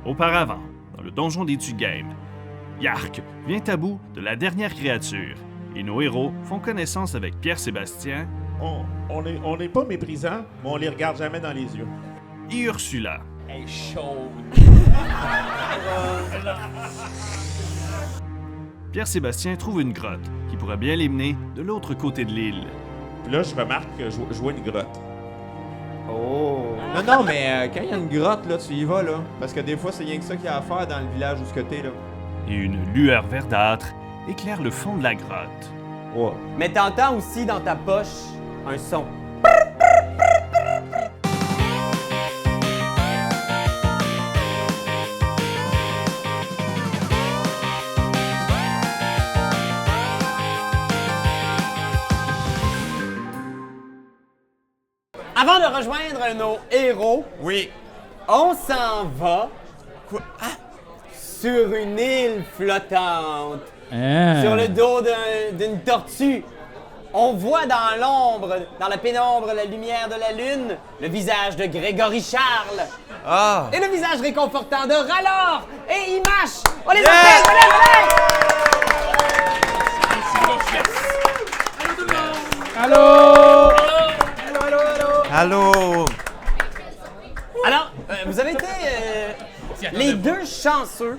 Auparavant, dans le donjon des Tugames, Yark vient à bout de la dernière créature et nos héros font connaissance avec Pierre-Sébastien On n'est pas méprisant, mais on les regarde jamais dans les yeux. et Ursula. Elle est chaude. Pierre-Sébastien trouve une grotte qui pourrait bien les mener de l'autre côté de l'île. Puis là, je remarque que je vois une grotte. Oh! Non, mais quand il y a une grotte, là, tu y vas, là. Parce que des fois, c'est rien que ça qu'il y a à faire dans le village où ce côté, là. Et une lueur verdâtre éclaire le fond de la grotte. Ouais. Mais t'entends aussi dans ta poche un son. Avant de rejoindre nos héros, Oui. on s'en va sur une île flottante, sur le dos d'une tortue. On voit dans l'ombre, dans la pénombre, la lumière de la lune, le visage de Grégory Charles Ah! et le visage réconfortant de Rallor et Imash. On les appelle, Allô? Alors, vous avez été les deux chanceux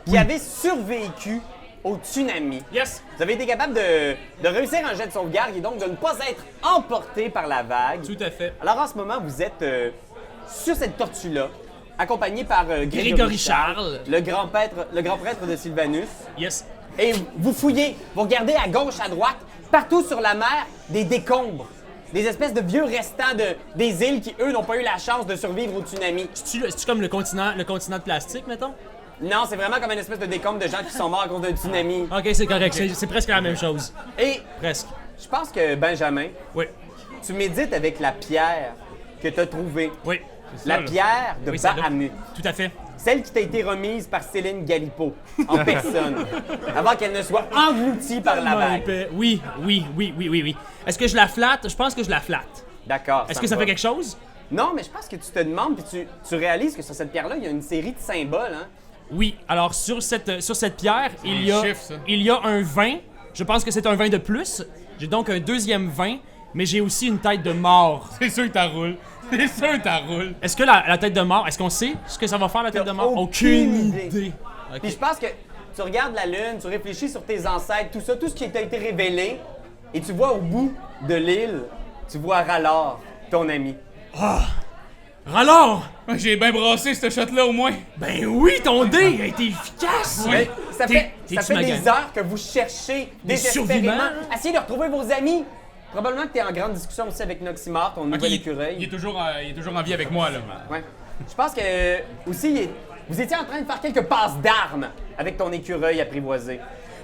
qui avaient survécu au tsunami. Yes! Vous avez été capable de réussir un jet de sauvegarde et donc de ne pas être emporté par la vague. Tout à fait. Alors en ce moment, vous êtes sur cette tortue-là, accompagné par Grégory Charles. le grand prêtre de Sylvanus. Yes. Et vous fouillez, vous regardez à gauche, à droite, partout sur la mer, des décombres. Des espèces de vieux restants des îles qui, eux, n'ont pas eu la chance de survivre au tsunami. C'est-tu comme le continent de plastique, mettons? Non, c'est vraiment comme une espèce de décombre de gens qui sont morts à cause d'un tsunami. Ok, c'est correct. C'est presque la même chose. Et Presque. je pense que, Benjamin, Oui. tu médites avec la pierre que tu as trouvée. Oui. La pierre de Oui, celle-là. Bahamut. Tout à fait. Celle qui t'a été remise par Céline Galipeau, en personne, avant qu'elle ne soit engloutie par la vague. Oui. Est-ce que je la flatte? Je pense que je la flatte. D'accord. Est-ce que ça me fait va. quelque chose? Non, mais je pense que tu te demandes, puis tu réalises que sur cette pierre-là, il y a une série de symboles, hein? Oui. Alors, sur cette pierre, il y a un 20. Je pense que c'est un 20 de plus. J'ai donc un deuxième 20, mais j'ai aussi une tête de mort. C'est sûr que t'as roule. C'est sûr que t'as roule. Est-ce que la tête de mort, est-ce qu'on sait ce que ça va faire, la tête de mort? aucune idée. Ok. Puis je pense que tu regardes la lune, tu réfléchis sur tes ancêtres, tout ça, tout ce qui t'a été révélé, et tu vois au bout de l'île, tu vois Rallor, ton ami. Rallor! J'ai bien brassé ce shot-là au moins. Ben oui, ton dé a été efficace! Mais ça fait T'es-tu des magané? heures que vous cherchez désespérément. survivants? Essayez de retrouver vos amis. Probablement que tu es en grande discussion aussi avec Noximar, ton nouvel écureuil. il est toujours en vie avec moi, là. Ouais. Je pense que aussi, vous étiez en train de faire quelques passes d'armes avec ton écureuil apprivoisé.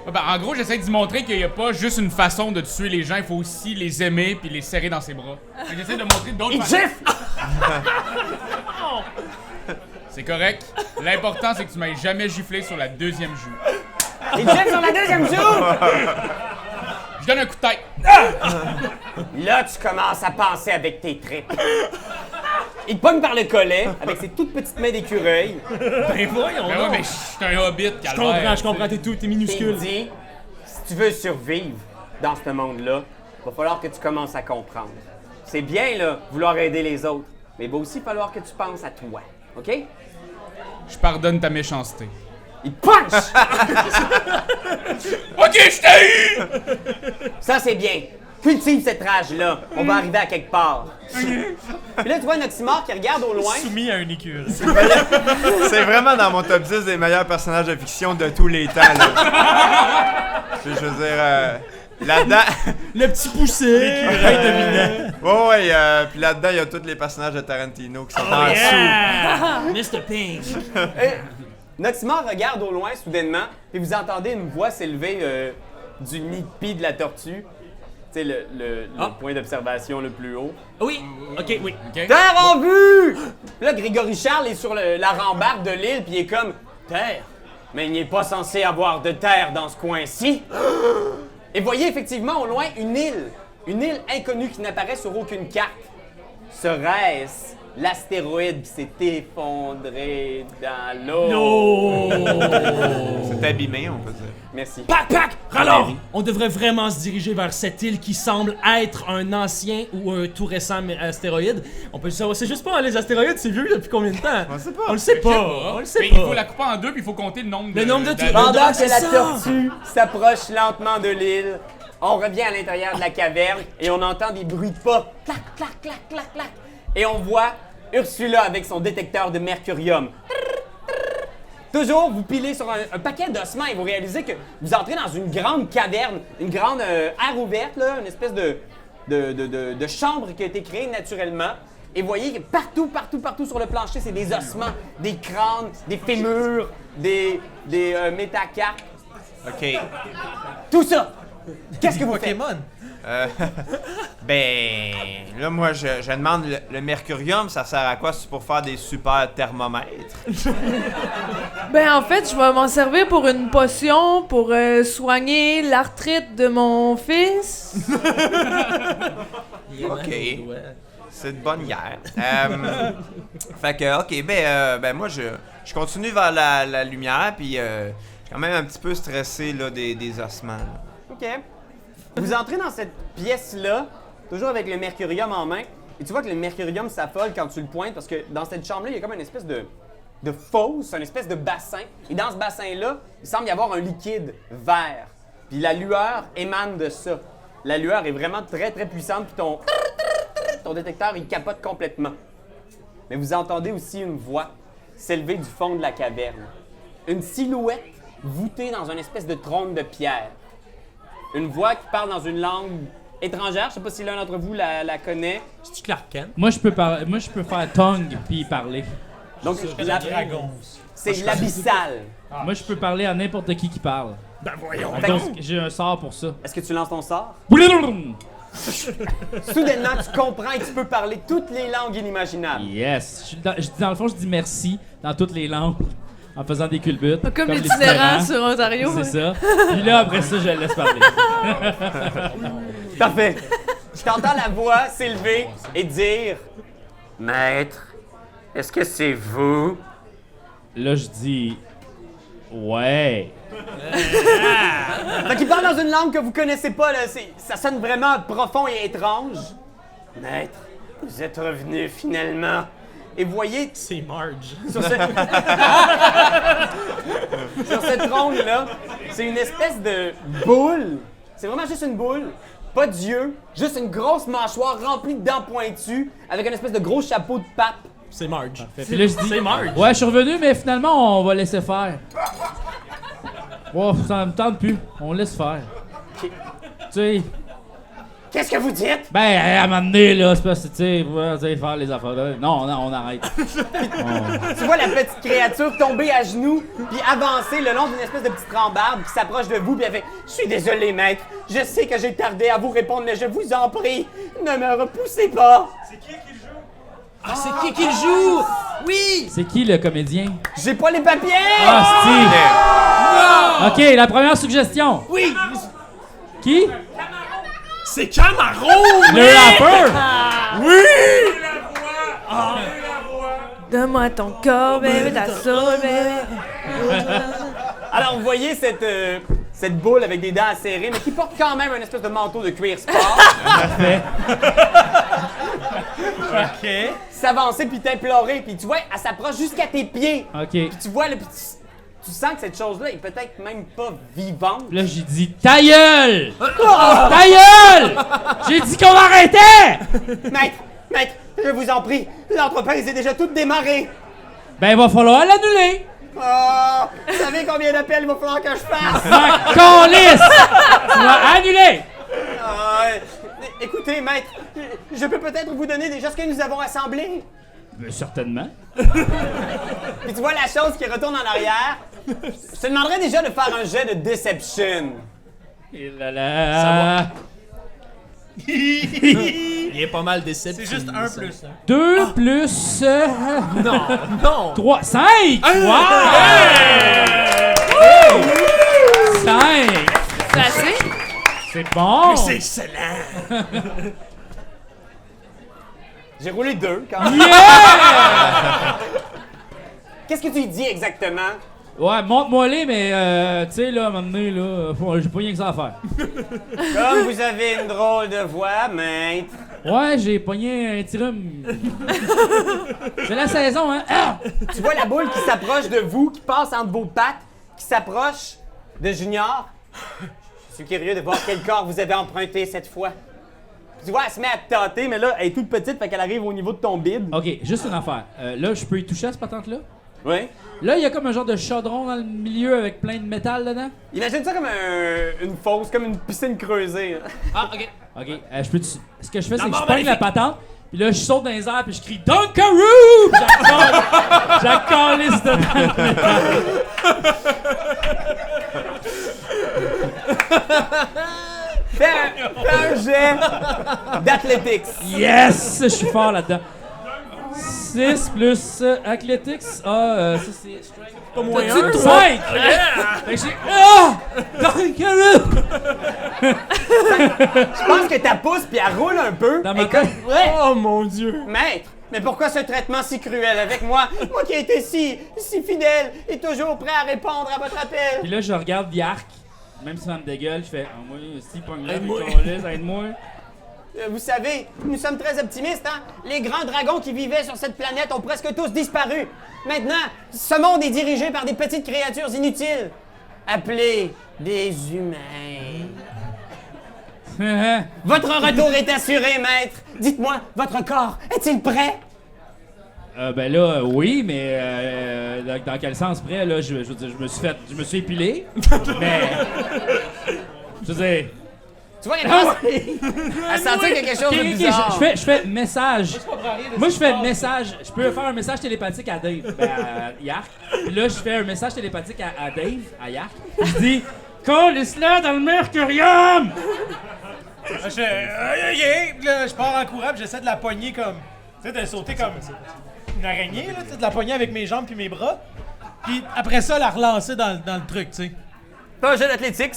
Ouais, ben, en gros, j'essaie d'y montrer qu'il n'y a pas juste une façon de tuer les gens, il faut aussi les aimer puis les serrer dans ses bras. Fait que j'essaie de montrer d'autres Il façons. gifle! C'est correct. L'important, c'est que tu m'aies jamais giflé sur la deuxième joue. Il gifle sur la deuxième joue! Je donne un coup de tête. Là, tu commences à penser avec tes tripes. Il te pogne par le collet avec ses toutes petites mains d'écureuil. Ben voyons Ben ouais, donc. mais je suis un hobbit, Je comprends, t'es Et il minuscule. dit, si tu veux survivre dans ce monde-là, va falloir que tu commences à comprendre. C'est bien, là, vouloir aider les autres, mais il va aussi falloir que tu penses à toi, OK? Je pardonne ta méchanceté. Il punch! Ok, je t'ai eu! Ça, c'est bien. Cultive cette rage-là. On va arriver à quelque part. Puis là, tu vois Noximar qui regarde au loin. Soumis à un écureuil. C'est vraiment dans mon top 10 des meilleurs personnages de fiction de tous les temps, là. Je veux dire, là-dedans... Le petit poussé. L'écureuil dominant. Ouais, puis là-dedans, il y a tous les personnages de Tarantino qui sont Oh en dessous. yeah! Mr. Pink. Noximar regarde au loin soudainement, puis vous entendez une voix s'élever du nid de pie de la tortue. Tu sais, le point d'observation le plus haut. Oui, ok, oui. Terre en vue! Puis là, Grégory Charles est sur la rambarde de l'île, puis il est comme terre. Mais il n'est pas censé avoir de terre dans ce coin-ci. Et voyez effectivement au loin une île inconnue qui n'apparaît sur aucune carte. Serait-ce l'astéroïde qui s'est effondré dans l'eau. C'est abîmé, on peut dire. Merci. Pac! Alors, on devrait vraiment se diriger vers cette île qui semble être un ancien ou un tout récent astéroïde. On peut le savoir. C'est juste pas, les astéroïdes, c'est vieux depuis combien de temps? On sait pas. On le sait pas. On le sait Mais pas. il faut la couper en deux puis il faut compter le nombre de... Pendant c'est que la ça. tortue s'approche lentement de l'île, on revient à l'intérieur de la caverne et on entend des bruits de pas. Clac, clac, clac, clac, clac. Et on voit Ursula avec son détecteur de mercurium. Toujours, vous pilez sur un paquet d'ossements et vous réalisez que vous entrez dans une grande caverne, une grande aire ouverte, là, une espèce de chambre qui a été créée naturellement. Et vous voyez que partout sur le plancher, c'est des ossements, des crânes, des fémurs, des métacarpes. OK. Tout ça! Qu'est-ce que vous faites? Ben, là, moi, je demande, le mercurium, ça sert à quoi? C'est pour faire des super thermomètres? Ben en fait, je vais m'en servir pour une potion pour soigner l'arthrite de mon fils. OK. C'est de bonne guerre. Fait que, OK, ben moi, je continue vers la lumière, puis je suis quand même un petit peu stressé, là, des ossements, là. OK. Vous entrez dans cette pièce-là, toujours avec le mercurium en main, et tu vois que le mercurium s'affole quand tu le pointes, parce que dans cette chambre-là, il y a comme une espèce de fosse, une espèce de bassin. Et dans ce bassin-là, il semble y avoir un liquide vert. Puis la lueur émane de ça. La lueur est vraiment très, très puissante, puis ton détecteur, il capote complètement. Mais vous entendez aussi une voix s'élever du fond de la caverne. Une silhouette voûtée dans une espèce de trône de pierre. Une voix qui parle dans une langue étrangère. Je sais pas si l'un d'entre vous la connaît. C'est-tu Clark Kent? Moi, je peux faire tongue puis parler. Donc, c'est l'abyssal. Moi, je peux parler à n'importe qui parle. Ben voyons Donc, j'ai un sort pour ça. Est-ce que tu lances ton sort? Yes! Soudainement, tu comprends et tu peux parler toutes les langues inimaginables. Dans le fond, je dis merci dans toutes les langues en faisant des culbutes. Comme l'itinérant sur Ontario. C'est ça. Puis là, après ça, je le laisse parler. Parfait. Je t'entends la voix s'élever et dire « Maître, est-ce que c'est vous? » Là, je dis ouais. Fait qu'il parle dans une langue que vous connaissez pas, là. Ça sonne vraiment profond et étrange. « Maître, vous êtes revenu finalement. » Et vous voyez... C'est Marge. Sur ce trône-là, c'est une espèce de boule. C'est vraiment juste une boule. Pas d'yeux. Juste une grosse mâchoire remplie de dents pointues avec une espèce de gros chapeau de pape. C'est Marge. Puis là, je dis C'est Marge. ouais, je suis revenu, mais finalement, on va laisser faire. Oh, ça me tente plus. On laisse faire. Ok. Tu sais, Qu'est-ce que vous dites? ben, à un moment donné, là, c'est parce que, tu sais, faire les affaires là. Non, on arrête. Tu vois la petite créature tomber à genoux puis avancer le long d'une espèce de petite rambarde qui s'approche de vous puis elle fait « Je suis désolé, maître. Je sais que j'ai tardé à vous répondre, mais je vous en prie, ne me repoussez pas. » Ah, c'est qui le joue? Oui! C'est qui le comédien? J'ai pas les papiers! Ah, Steve! Ok, la première suggestion. Oui! Qui? C'est Camaro! Le rappeur! Donne-moi ton corps, bébé, ta soul, bébé. Alors, vous voyez cette boule avec des dents acérées, mais qui porte quand même un espèce de manteau de cuir sport. Parfait. OK. S'avancer puis t'implorer, puis tu vois, elle s'approche jusqu'à tes pieds. Ok. Puis tu vois, là, puis tu sens que cette chose-là est peut-être même pas vivante. Là, j'ai dit ta gueule! Ta gueule! J'ai dit qu'on arrêtait! Maître, je vous en prie, l'entreprise est déjà toute démarrée. Ben, il va falloir l'annuler. Oh, vous savez combien d'appels il va falloir que je fasse? Ma calisse! Tu vas annuler! Écoutez, maître, je peux peut-être vous donner déjà ce que nous avons assemblé. Ben, certainement. Puis tu vois la chose qui retourne en arrière. Je te demanderais déjà de faire un jet de Deception. Et là là. Il est pas mal déceptif. C'est juste un plus. 2 plus. Non! 3. 5! Wow! 5! C'est assez? C'est bon! C'est excellent! J'ai roulé 2 quand même. Yeah! Qu'est-ce que tu lui dis exactement? Ouais, montre-moi les, mais tu sais, là, à un moment donné, là, j'ai pas rien que ça à faire. Comme vous avez une drôle de voix, maître. Ouais, j'ai pogné un petit rhume. C'est la saison, hein? Ah! Tu vois la boule qui s'approche de vous, qui passe entre vos pattes, qui s'approche de Junior. Je suis curieux de voir quel corps vous avez emprunté cette fois. Tu vois, elle se met à te tâter, mais là, elle est toute petite, fait qu'elle arrive au niveau de ton bide. Ok, juste une affaire. Là, je peux y toucher à cette patente-là? Oui. Là, il y a comme un genre de chaudron dans le milieu avec plein de métal dedans. Imagine ça comme une fosse, comme une piscine creusée. Ah, ok. Ok, je peux. Ce que je fais, c'est que je mort pogne la maléfique. patente, puis là, je saute dans les airs, puis je crie Dunkaroo! J'accalisse dedans le métal. Fais un jet d'athletics. Yes! Je suis fort là-dedans. 6 plus athletics. Ça c'est strength. Pas moins T'as-tu un. 5! Fait que j'ai. Ah! Dunkaroo! Je pense que ta pousse puis elle roule un peu. Dans ma Et comme- tête. Ouais. Oh mon dieu. Maître, mais pourquoi ce traitement si cruel avec moi? Moi qui ai été si fidèle et toujours prêt à répondre à votre appel. Puis là, je regarde Yark. Même si ça me dégueule, je fais. Ah, moi, si, pogne là, Aide-moi. aide-moi. Vous savez, nous sommes très optimistes, hein? Les grands dragons qui vivaient sur cette planète ont presque tous disparu. Maintenant, ce monde est dirigé par des petites créatures inutiles, appelées des humains. Votre retour est assuré, maître. Dites-moi, votre corps est-il prêt? Ben là, oui, mais dans quel sens près, là, je veux dire, je me suis épilé, mais, je veux dire, Tu vois, il commence à sentir qu'il y a quelque chose ok, de ok, bizarre. je fais message, moi je fais message, je peux faire un message télépathique à Dave, à Yark, puis là je fais un message télépathique à Dave, à Yark, je dis, colle-le dans le mercurium! Je fais, puis là, je pars en courant, puis j'essaie de la pogner comme. Tu sais, de sauter comme une araignée, là, tu sais, de la pogner avec mes jambes puis mes bras. Puis après ça, la relancer dans le truc, tu sais. Fais un jeu d'athlétiques.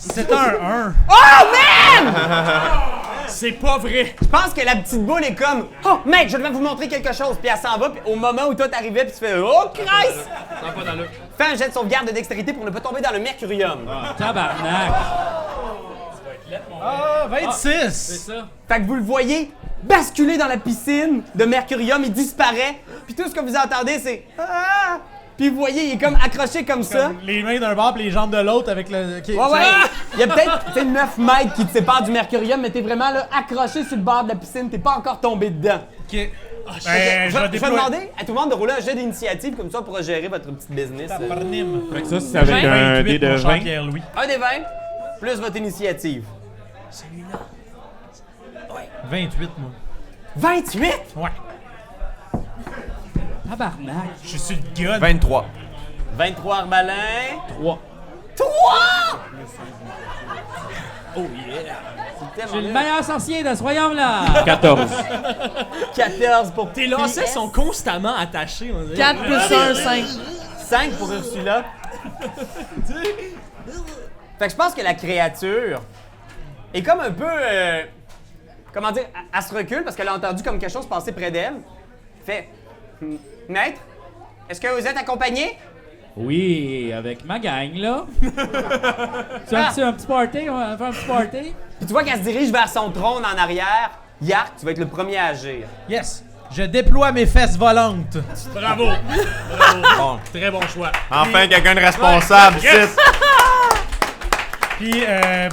C'est un 1. C'est pas vrai. Je pense que la petite boule est comme « Oh, mec, je devais vous montrer quelque chose. » Puis elle s'en va, puis au moment où toi t'arrivais, puis tu fais « Oh, Christ! » Ça va pas dans le. Fais un jet de sauvegarde de dextérité pour ne pas tomber dans le mercurium. Tabarnak! Ah, 26! C'est ça. Fait que vous le voyez basculer dans la piscine de mercurium, il disparaît, puis tout ce que vous entendez, c'est « Ah! » Puis vous voyez, il est comme accroché comme ça. Comme les mains d'un bord puis les jambes de l'autre avec le. Ok, Ouais. Il y a peut-être 9 mètres qui te séparent du mercurium, mais t'es vraiment là, accroché sur le bord de la piscine, t'es pas encore tombé dedans. Ok. Je je vais vais déployer. demander à tout le monde de rouler un jet d'initiative, comme ça on pourra gérer votre petite business. Tabarnim. Fait que ça, c'est avec un dé de mon cher 20. Pierre-Louis. Un des 20, plus votre initiative. 28, moi. 28! Ouais. Tabarnak! Je suis sur le gun. 23. 23 arbalins. 3. 3! Oh yeah! C'est J'ai le tellement meilleur sorcier de ce royaume-là! 14. 14 pour Tes lacets sont constamment attachés, on dirait. 4 plus 1, 5. 5 pour Ursula. Fait que je pense que la créature est comme un peu... comment dire? Elle se recule parce qu'elle a entendu comme quelque chose passer près d'elle. Fait... Maître, est-ce que vous êtes accompagné? Oui, avec ma gang, là. Tu veux un petit party? On va faire un petit party? Puis tu vois qu'elle se dirige vers son trône en arrière. Yark, tu vas être le premier à agir. Yes. Je déploie mes fesses volantes. Bravo. Bon. Très bon choix. Enfin, quelqu'un de responsable, ici. Puis,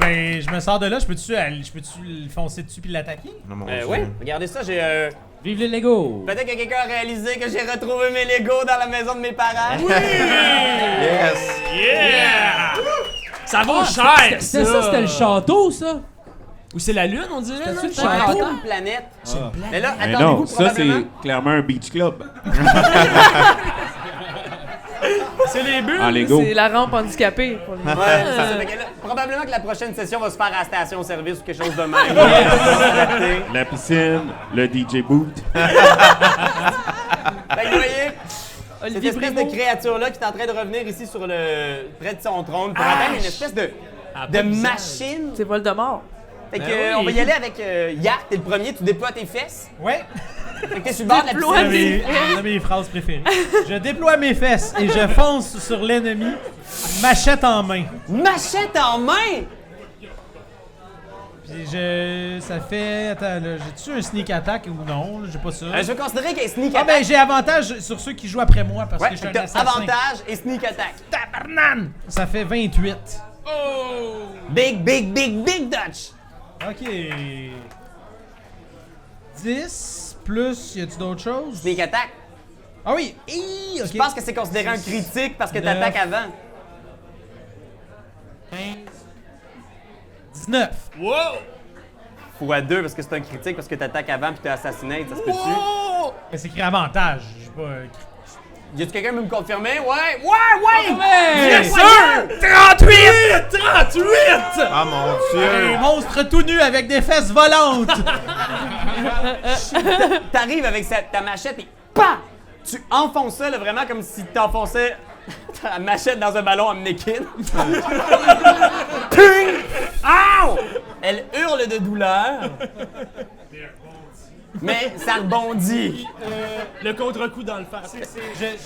ben, je me sors de là. Je peux-tu le foncer dessus puis l'attaquer? Non, mon Oui, Dieu. regardez ça, j'ai... Vive les Legos! Peut-être que quelqu'un a réalisé que j'ai retrouvé mes Legos dans la maison de mes parents. Yes. Yeah! Ça vaut cher, C'était ça, c'était le château, ça? Ou c'est la lune, on dirait, là? C'était-tu le C'est château? une planète. Mais là, Mais attendez-vous non, ça, probablement... c'est clairement un beach club. C'est les bulles. En Lego. C'est la rampe handicapée pour les... Ouais, c'est ça. Fait que là, probablement que la prochaine session va se faire à la station-service ou quelque chose de même. La piscine, le DJ boot. Fait que vous voyez, cette Olivier espèce Brimeau. de créature-là qui est en train de revenir ici près de son trône pour atteindre une espèce de peu bizarre. machine. C'est Voldemort. Fait que, Ben oui. on va y aller avec Yark, t'es le premier, tu déploies tes fesses. Ouais. Fait que t'es sur le bord de la Déploie piscine. C'est une de mes phrases préférées. Je déploie mes fesses et je fonce sur l'ennemi, machette en main. Machette en main! Puis ça fait... Attends, là, j'ai-tu un sneak attack ou non? J'ai pas ça. Je vais considérer qu'un sneak Ah attack. ben j'ai avantage sur ceux qui jouent après moi parce Ouais, que je suis fait un que t'as assassin. avantage et sneak attack. Tabarnane! Ça fait 28. Big Dutch. Ok. 10 plus, y a-tu d'autres choses? Sneak attack. Ah oui! Hi, ok. Je pense que c'est considéré un critique parce que 9. t'attaques avant. 19. Fois 2 parce que c'est un critique parce que t'attaques avant puis t'as assassiné, ça se peut-tu? Mais c'est écrit avantage. J'ai pas... Y a-tu quelqu'un qui peut me confirmer? Ouais! Bien sûr! 38! Ah mon Un Dieu! monstre tout nu avec des fesses volantes! T'arrives avec ta machette et PAM! Tu enfonces ça là, vraiment comme si t'enfonçais ta machette dans un ballon à Mnekin. Ping! Ow! Elle hurle de douleur. Mais ça rebondit. Le contre-coup dans le face.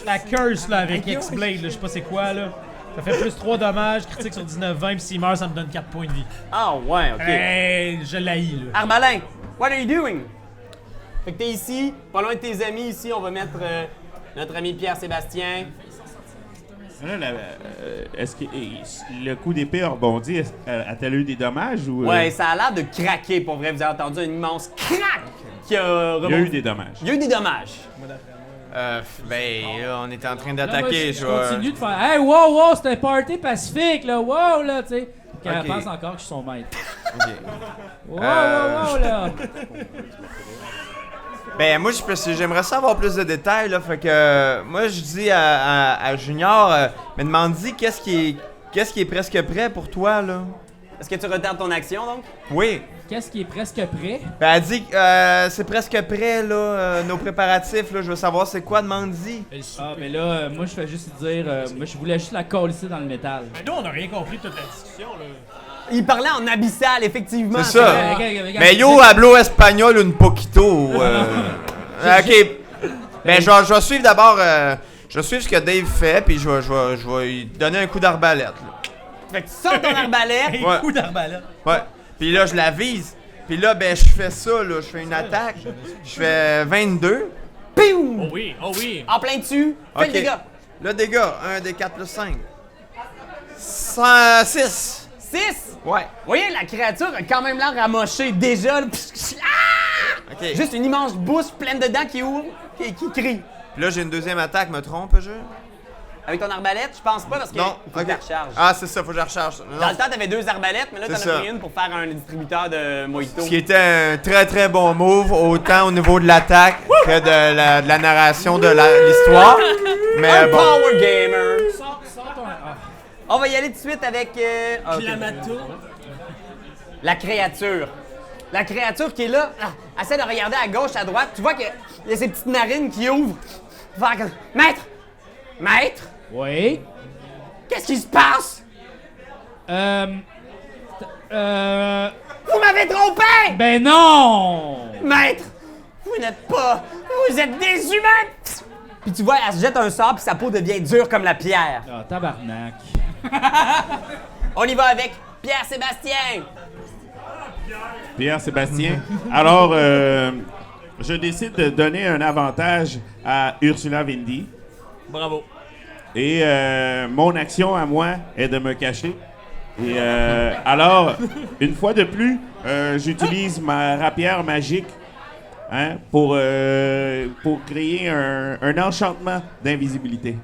La curse là avec X-Blade, là, je sais pas c'est quoi là. Ça fait plus 3 dommages, critique sur 19-20, pis s'il meurt, ça me donne 4 points de vie. Ah ouais, ok. Hey, je l'haïs là. Arbalin, what are you doing? Fait que t'es ici, pas loin de tes amis ici, on va mettre notre ami Pierre-Sébastien. Là, est-ce que le coup d'épée a rebondi? A-t-elle eu des dommages ou. Ouais, ça a l'air de craquer pour vrai. Vous avez entendu un immense crack qui a Il rebondi. y a eu des dommages. Il y a eu des dommages. Ben, là, on était en train Là, moi, d'attaquer. je continue de faire « Hey, wow, c'est un party pacifique, là, wow, là, tu sais. » Elle Ok. pense encore que je suis son maître. Ok. Wow, là. Ben, moi, j'aimerais savoir plus de détails, là. Fait que, moi, je dis à Junior, mais demande-y qu'est-ce qui est presque prêt pour toi, là. Est-ce que tu retardes ton action, donc? Oui. Qu'est-ce qui est presque prêt? Ben, elle dit que c'est presque prêt, là, nos préparatifs, là. Je veux savoir c'est quoi, demande-y. Ah, mais là, moi, je fais juste dire... moi, je voulais juste la coller ici dans le métal. Mais nous, on a rien compris de toute la discussion là. Il parlait en abyssal, effectivement. C'est ça. Regarde, Mais yo, hablo espagnol un poquito. Ok. Ben, je vais suivre d'abord. Je vais suivre ce que Dave fait, puis je vais lui donner un coup d'arbalète. Là. Fait que tu sors ton arbalète. Un coup d'arbalète. Ouais. Puis là, je la vise. Puis là, ben, je fais ça, là. Je fais une attaque. Je fais 22. Piou! Oh oui, oh oui. En plein dessus. Fais le Ok. dégât. Le dégât, 1 des 4 plus 5. 106. 6. Ouais. Vous voyez, la créature a quand même l'air ramochée déjà. Là. Ah! Ok. Juste une immense bouche pleine de dents qui ouvre, qui crie. Puis là, j'ai une deuxième attaque, me trompe-je? Avec ton arbalète, je pense pas parce que Non. il faut que tu la recharges. Ah, c'est ça, faut que je la recharge. Non. Dans le temps, t'avais 2 arbalètes, mais là, t'en C'est as ça. pris une pour faire un distributeur de mojito. Ce qui était un très très bon move, autant au niveau de l'attaque que de la narration de l'histoire. Mais Un bon. power gamer. Sors ton... Ah. On va y aller tout de suite avec ok. Clamato. La créature. La créature qui est là, essaie de regarder à gauche, à droite. Tu vois qu'il y a ces petites narines qui ouvrent. Faire comme, Maître! Maître! Oui? Qu'est-ce qui se passe? Vous m'avez trompé! Ben non! Maître! Vous n'êtes pas... Vous êtes des humains! Puis tu vois, elle se jette un sort, puis sa peau devient dure comme la pierre. Ah, tabarnak. On y va avec Pierre-Sébastien! Pierre-Sébastien. Alors, je décide de donner un avantage à Ursula Windy. Bravo. Et mon action à moi est de me cacher. Et alors, une fois de plus, j'utilise ma rapière magique pour créer un enchantement d'invisibilité.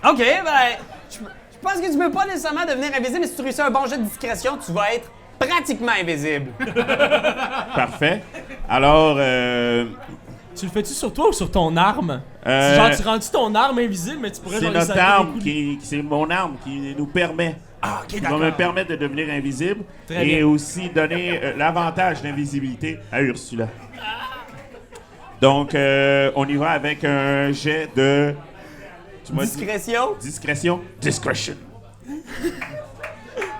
OK, ben... Je pense que tu peux pas nécessairement devenir invisible, mais si tu réussis un bon jet de discrétion, tu vas être pratiquement invisible. Parfait. Alors, Tu le fais-tu sur toi ou sur ton arme? Euh, Genre, tu rends-tu ton arme invisible, mais tu pourrais c'est genre notre lui salver arme, des coups de- c'est mon arme qui nous permet. Ah, ok, Qui va d'accord. me permettre de devenir invisible Très et bien. aussi donner l'avantage d'invisibilité à Ursula. Donc, on y va avec un jet de... Tu m'as dit- Discrétion? Discrétion. Discretion.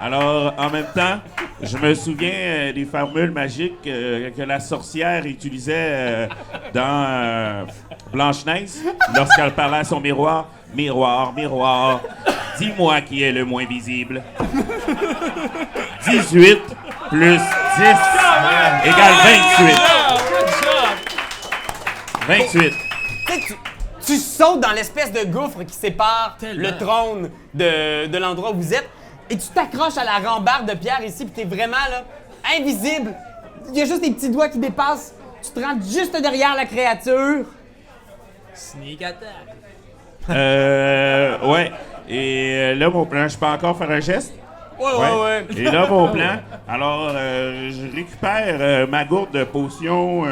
Alors, en même temps, je me souviens des formules magiques que la sorcière utilisait dans Blanche-Neige lorsqu'elle parlait à son miroir. Miroir, miroir, dis-moi qui est le moins visible. 18 plus 10 égale 28. 28. Tu sautes dans l'espèce de gouffre qui sépare le trône de l'endroit où vous êtes et tu t'accroches à la rambarde de pierre ici puis t'es vraiment là, invisible. Il y a juste des petits doigts qui dépassent. Tu te rends juste derrière la créature. Sneak attack. Ouais. Et là, mon plan, je peux encore faire un geste? Ouais. Et là, mon plan, alors, je récupère ma gourde de potions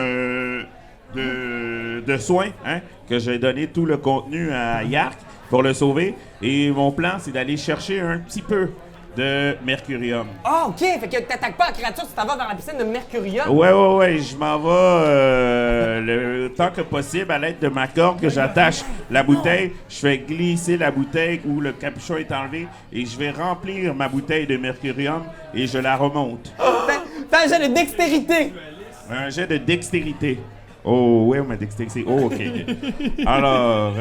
de soins, hein, que j'ai donné tout le contenu à Yark pour le sauver. Et mon plan, c'est d'aller chercher un petit peu de mercurium. Ah, OK. Fait que t'attaques pas la créature, tu t'en vas vers la piscine de mercurium. Ouais. Je m'en vais le temps que possible à l'aide de ma corde que j'attache la bouteille. Je fais glisser la bouteille où le capuchon est enlevé et je vais remplir ma bouteille de mercurium et je la remonte. Fais un jet de dextérité. Un jet de dextérité. Oh, ouais, ma dextérité. Oh, OK. Alors,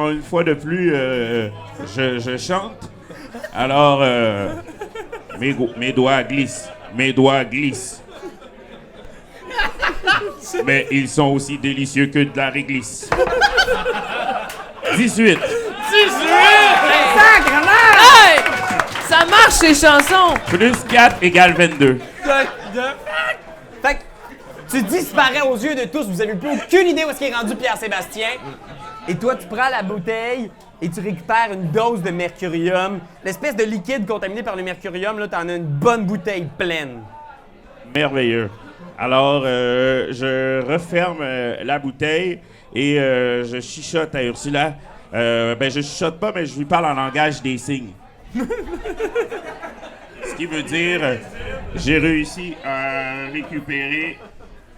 une fois de plus, je chante. Alors, mes doigts glissent. Mais ils sont aussi délicieux que de la réglisse. 18. Hey! Ça marche, ces chansons! Plus 4 égale 22. Fait que tu disparais aux yeux de tous, vous avez plus aucune idée où est-ce qu'est rendu Pierre-Sébastien. Et toi, tu prends la bouteille et tu récupères une dose de mercurium. L'espèce de liquide contaminé par le mercurium, là, t'en as une bonne bouteille pleine. Merveilleux. Alors, je referme la bouteille et je chuchote à Ursula. Je chuchote pas, mais je lui parle en langage des signes. Ce qui veut dire, j'ai réussi à récupérer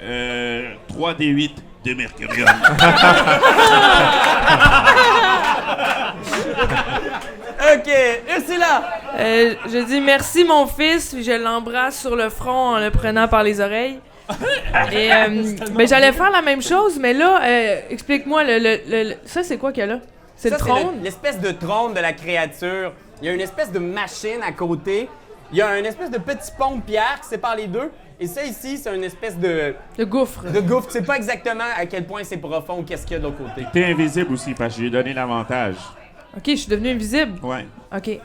3d8 de mercurium. OK, Ursula! Je dis merci, mon fils, puis je l'embrasse sur le front en le prenant par les oreilles. Et j'allais faire la même chose, mais là, explique-moi, ça, c'est quoi qu'il y a là? C'est le trône? L'espèce de trône de la créature. Il y a une espèce de machine à côté. Il y a une espèce de petit pont de pierre qui sépare les deux. Et ça ici, c'est une espèce de gouffre. De gouffre. Tu sais pas exactement à quel point c'est profond ou qu'est-ce qu'il y a de l'autre côté. T'es invisible aussi, parce que je lui ai donné l'avantage. OK, je suis devenu invisible? Ouais. OK.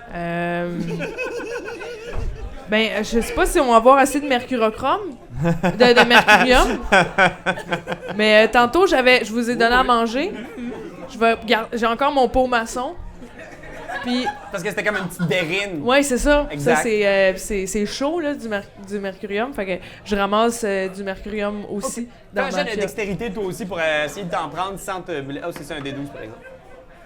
Je sais pas si on va avoir assez de mercurochrome. De mercurium. Mais tantôt, je vous ai donné à manger. J'ai encore mon pot maçon. Puis... Parce que c'était comme une petite dérine. Ouais, c'est ça. Exact. Ça, c'est chaud, là, du mercurium. Fait que je ramasse du mercurium aussi dans ma Fais un jet de fiole. dextérité, toi aussi, pour essayer de t'en prendre sans te... Oh, c'est ça, un D12, par exemple.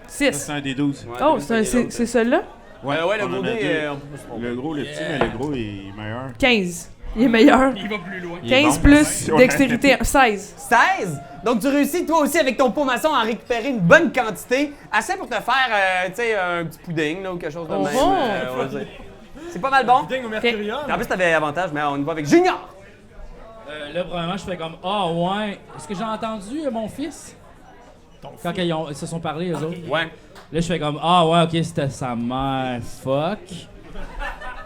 6. C'est un D12. Ouais, Oh, D12, c'est celui-là? Ouais, le on gros en a dé, deux. on peut se tromper. Le gros, le petit, mais le gros est meilleur. 15. Il est meilleur. Il va plus loin. 15 plus dextérité. 16. 16! Donc, tu réussis, toi aussi, avec ton pot maçon, à récupérer une bonne quantité, assez pour te faire, tu sais, un petit pudding, là, ou quelque chose de Oh même. oh! On va dire. C'est pas mal bon. Pudding au mercurium. En plus, t'avais avantage, mais on y va avec Junior! Là, probablement, je fais comme ouais. Est-ce que j'ai entendu mon fils? Quand ils se sont parlé, eux autres. Ouais. Là, je fais comme ouais, ok, c'était sa mère. Fuck.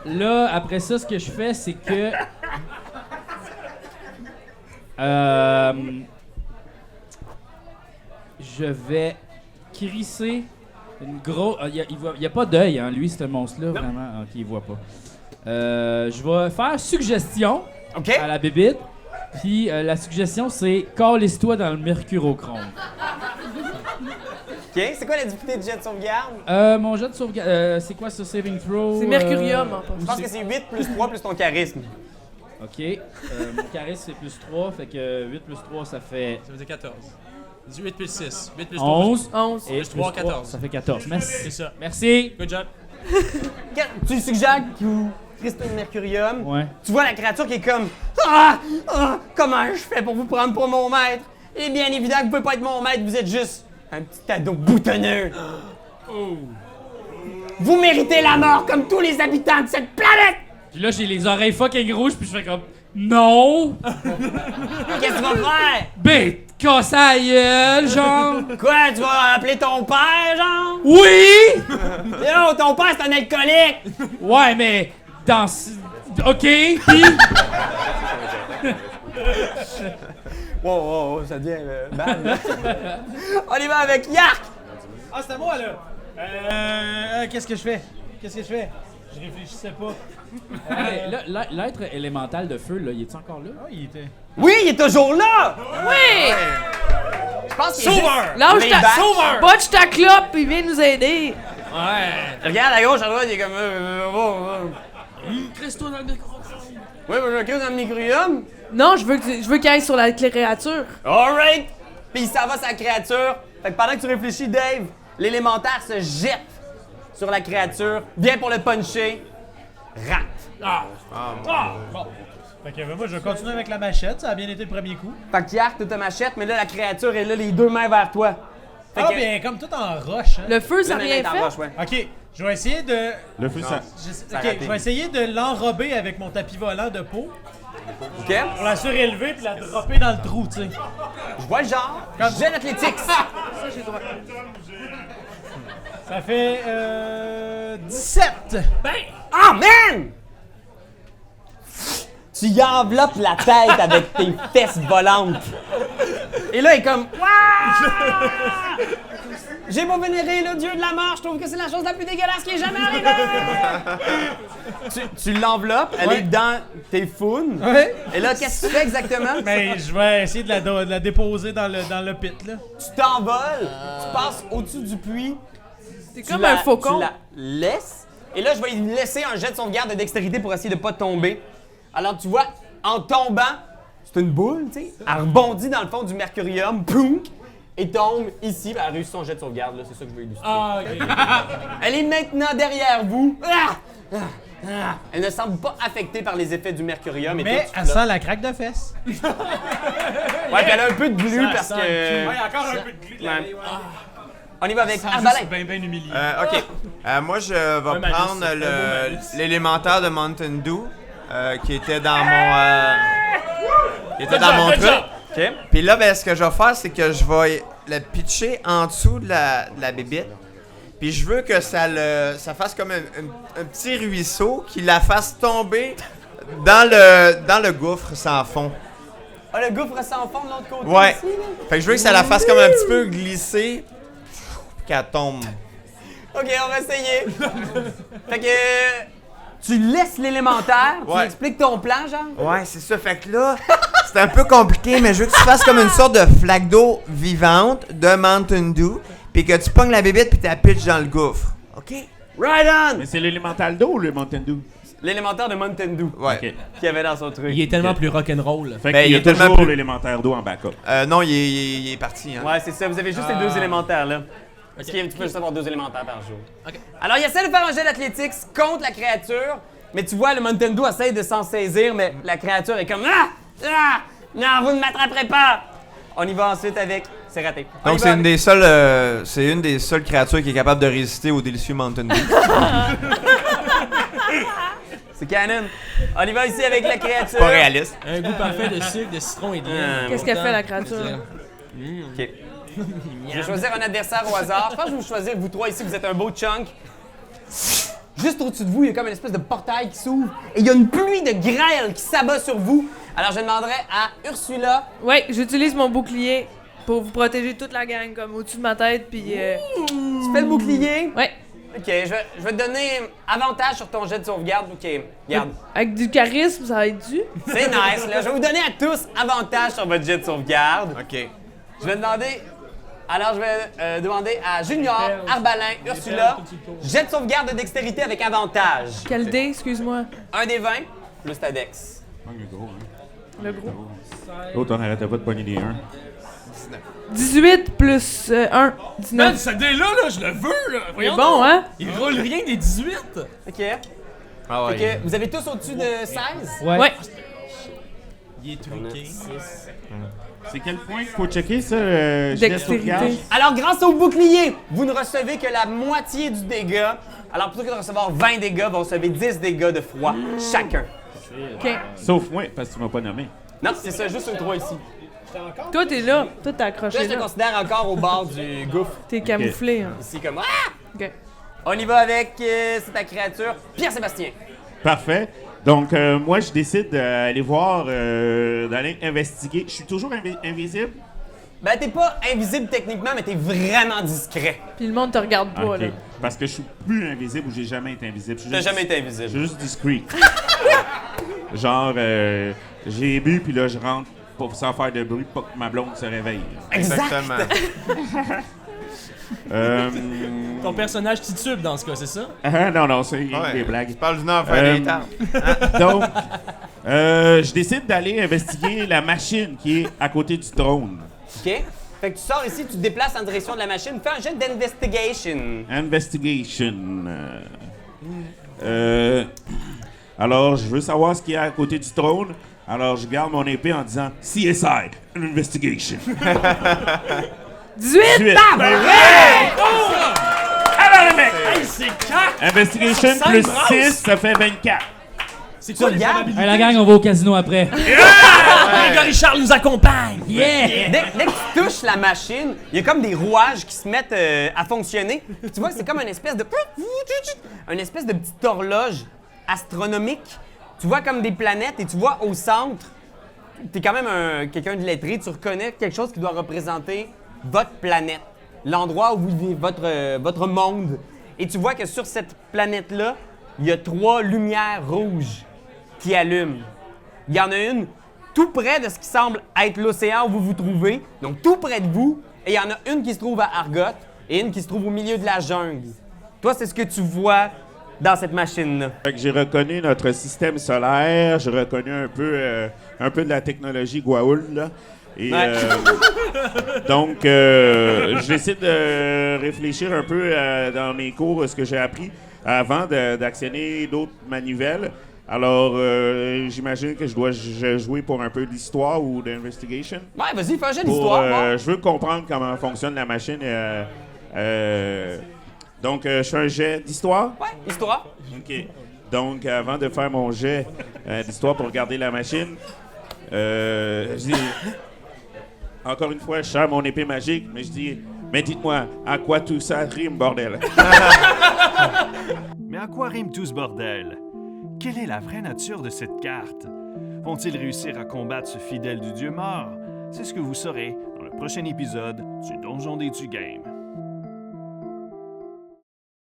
Là, après ça, ce que je fais, c'est que. Je vais crisser une grosse. Il y a pas d'œil, hein, lui, ce monstre-là, vraiment. Ok, il voit pas. Je vais faire suggestion à la bébite. Puis la suggestion, c'est calisse-toi dans le mercurochrome. OK. C'est quoi la difficulté du jet de sauvegarde? Mon jet de sauvegarde, c'est quoi ce saving throw? C'est mercurium, en Je pense que c'est 8 plus 3 plus ton charisme. Ok. Mon charisme, c'est plus 3, fait que 8 plus 3, ça fait... Ça veut dire 14. 18 plus 6. 8 plus 3 11. 11. Et plus 3, 14. Ça fait 14. Merci. C'est ça. Merci. Good job. Tu suggères que Christine Mercurium, Ouais. tu vois la créature qui est comme comment je fais pour vous prendre pour mon maître? Et bien évident que vous pouvez pas être mon maître, vous êtes juste un petit ado boutonneux. Vous méritez la mort comme tous les habitants de cette planète! Puis là, j'ai les oreilles fucking rouges, puis je fais comme non! Qu'est-ce que tu vas faire? Ben, casser la gueule, genre! Quoi, tu vas appeler ton père, genre? Oui! Yo, ton père, c'est un alcoolique! Ouais, mais dans. Ok, pis. Wow, ça devient bad, là. On y va avec Yark! Ah, c'est à moi, là. Qu'est-ce que je fais? Je réfléchissais pas. Hey, là, l'être élémental de feu, là, il est encore là? Ah, il était... Oui, il est toujours là! Oui! Je pense qu'il est Sauveur! Lâche Mais ta... back. Sauveur! Botche ta clope, il vient nous aider. Regarde à gauche, à droite, il est comme... Crisse-toi dans le micro. Oui, moi, je me crie dans le microbiome. Non, je veux qu'il aille sur la créature. Alright! Puis il s'en va sa créature. Fait que pendant que tu réfléchis, Dave, l'élémentaire se jette sur la créature, vient pour le puncher, rate. Bon. Fait que moi, je continue avec la machette. Ça a bien été le premier coup. Fait que Yark, t'as ta machette, mais là, la créature est là, les deux mains vers toi. Fait Ah, que- bien, comme tout en roche. Hein. Le feu, ça Là, n'a rien maintenant, fait. t'en roches, ouais. OK, je vais essayer de... Le feu, ça... a OK, raté. je vais essayer de l'enrober avec mon tapis volant de peau OK? pour la surélever puis la dropper dans le trou, tu sais. Je vois le genre. Jet d'athlétiques. Ça fait 17. Ah, man! Tu y enveloppes la tête avec tes fesses volantes. Et là, il est comme... Wouah! J'ai beau vénérer le dieu de la mort, je trouve que c'est la chose la plus dégueulasse qui est jamais arrivée! tu l'enveloppes, elle Ouais. est dans tes founes. Ouais. Et là, qu'est-ce que tu fais exactement? Mais je vais essayer de la déposer dans le pit, là. Tu t'envoles, tu passes au-dessus du puits. C'est tu comme la- un faucon. Tu la laisses. Et là, je vais lui laisser un jet de sauvegarde de dextérité pour essayer de pas tomber. Alors, tu vois, en tombant, c'est une boule, tu sais. Elle rebondit dans le fond du mercurium, poum, et tombe ici. Ben, elle réussit son jet de sauvegarde, là. C'est ça que je veux illustrer. Ah, ok. Elle est maintenant derrière vous. Elle ne semble pas affectée par les effets du mercurium. Et Mais toi, tu elle flottes. sent la craque de fesses. Ouais, puis elle a un peu de glu parce sent que... encore un peu de glu de Ouais. On y va avec Arbalin. Ben humilié. OK. Moi, je vais malus, prendre un beau malus. l'élémentaire de Mountain Dew qui était dans mon... qui était dans mon truc. OK. Puis là, ben, ce que je vais faire, c'est que je vais le pitcher en dessous de la bébite. Puis je veux que ça fasse comme un petit ruisseau qui la fasse tomber dans le gouffre sans fond. Ah, le gouffre sans fond de l'autre côté Ouais. ici, là. Fait que je veux que ça la fasse comme un petit peu glisser, puis qu'elle tombe. OK, on va essayer. Fait que... Tu laisses l'élémentaire, tu Ouais. expliques ton plan, genre? Ouais, c'est ça. Fait que là, c'est un peu compliqué, mais je veux que tu fasses comme une sorte de flaque d'eau vivante de Mountain Dew, puis que tu pognes la bébite puis tu la pitches dans le gouffre. OK? Right on! Mais c'est l'élémental d'eau ou le Mountain Dew? L'élémentaire de Mountain Dew Ouais. Ok. qu'il y avait dans son truc. Il est tellement plus rock'n'roll. Fait Ben, qu'il y il a est tellement toujours plus- l'élémentaire d'eau en backup. Non, il est parti, hein. Ouais, c'est ça. Vous avez juste les deux élémentaires, là. Parce que tu peux juste avoir 2 élémentaires par jour. Alors, il essaie de faire un jet d'athlétiques contre la créature, mais tu vois, le Mountain Dew essaie de s'en saisir, mais la créature est comme « Ah! Non, vous ne m'attraperez pas! » On y va ensuite avec... C'est raté. On y Donc va c'est avec- une des seules créatures qui est capable de résister au délicieux Mountain Dew. C'est canon. On y va ici avec la créature. Pas réaliste. Un goût parfait de sucre, de citron et de miel. Qu'est-ce qu'elle fait, la créature? OK. Je vais choisir un adversaire au hasard. Je pense que je vais vous choisir, vous trois ici, vous êtes un beau chunk. Juste au-dessus de vous, il y a comme une espèce de portail qui s'ouvre et il y a une pluie de grêle qui s'abat sur vous. Alors, je demanderai à Ursula. Ouais, j'utilise mon bouclier pour vous protéger toute la gang, comme au-dessus de ma tête, puis... Tu fais le bouclier. Ouais, OK, je vais te donner avantage sur ton jet de sauvegarde. OK, regarde. avec du charisme, ça va être dû. C'est nice, là. Je vais vous donner à tous avantage sur votre jet de sauvegarde. OK. Je vais demander... Alors, je vais demander à Junior, Arbalin, Ursula, jet de sauvegarde de dextérité avec avantage. Quel dé, excuse-moi? Un des 20 plus ta dex. Le gros. L'autre, on n'arrêtait pas de pogner des 1. 18 plus 1, 19. Man, ce dé-là, là, je le veux, là! C'est Voyons bon, donc. hein? Il roule rien des 18! OK. Ah Fait que vous avez tous au-dessus de 16? Ouais. Il est truqué. C'est quel point qu'il faut checker ça? Je laisse sauvegarde. Dextérité. Alors, grâce au bouclier, vous ne recevez que la moitié du dégât. Alors plutôt que de recevoir 20 dégâts, vous recevez 10 dégâts de froid chacun. OK. Sauf moi, parce que tu m'as pas nommé. Non, c'est ça, juste eux 3 ici. Toi, t'es là. Toi, t'es Là, accroché je te là. considère encore au bord du gouffre. T'es camouflé. Hein. Ici, comme ah! OK. On y va avec c'est ta créature, Pierre-Sébastien. Parfait. Donc, moi, je décide d'aller voir, d'aller investiguer. Je suis toujours invisible? Ben, t'es pas invisible techniquement, mais t'es vraiment discret. Puis le monde te regarde pas, OK. là. Parce que je suis plus invisible ou j'ai jamais été invisible. T'as jamais été invisible. Je suis juste discret. Genre, j'ai bu, puis là, je rentre sans faire de bruit, pas que ma blonde se réveille. Exactement. Ton personnage titube dans ce cas, c'est ça? Non, c'est Ouais, des blagues. Tu parles du Nord faire des temps. Donc, je décide d'aller investiguer la machine qui est à côté du trône. OK? Fait que tu sors ici, tu te déplaces en direction de la machine. Fais un jet d'investigation. Investigation. Alors, je veux savoir ce qu'il y a à côté du trône. Alors, je garde mon épée en disant CSI, Investigation. 18! 18. Alors le mec! Hey, c'est 4! Investigation Ça plus brasse. 6, ça fait 24. C'est quoi les regardes? probabilités? Hey, la gang, on va au casino après. Grégory Charles nous accompagne! Yeah! Dès que tu touches la machine, il y a comme des rouages qui se mettent à fonctionner. Puis tu vois que c'est comme une espèce de petite horloge astronomique. Tu vois comme des planètes et tu vois au centre, t'es quand même quelqu'un de lettré, tu reconnais quelque chose qui doit représenter votre planète, l'endroit où vous vivez, votre monde. Et tu vois que sur cette planète-là, il y a 3 lumières rouges qui allument. Il y en a une tout près de ce qui semble être l'océan où vous vous trouvez, donc tout près de vous, et il y en a une qui se trouve à Argot et une qui se trouve au milieu de la jungle. Toi, c'est ce que tu vois dans cette machine-là. Fait que j'ai reconnu notre système solaire, j'ai reconnu un peu de la technologie Goa'uld, là. Et Ouais. donc, j'essaie de réfléchir un peu dans mes cours ce que j'ai appris avant d'actionner d'autres manivelles. Alors, j'imagine que je dois jouer pour un peu d'histoire ou d'investigation. Ouais, vas-y, fais un jet d'histoire. bon. Je veux comprendre comment fonctionne la machine. Donc, je fais un jet d'histoire. Ouais, histoire. OK. Donc, avant de faire mon jet d'histoire pour regarder la machine, je dis... Encore une fois, je sers mon épée magique, mais je dis... Mais dites-moi, à quoi tout ça rime, bordel? Mais à quoi rime tout ce bordel? Quelle est la vraie nature de cette carte? Vont-ils réussir à combattre ce fidèle du dieu mort? C'est ce que vous saurez dans le prochain épisode du Donjon des Game.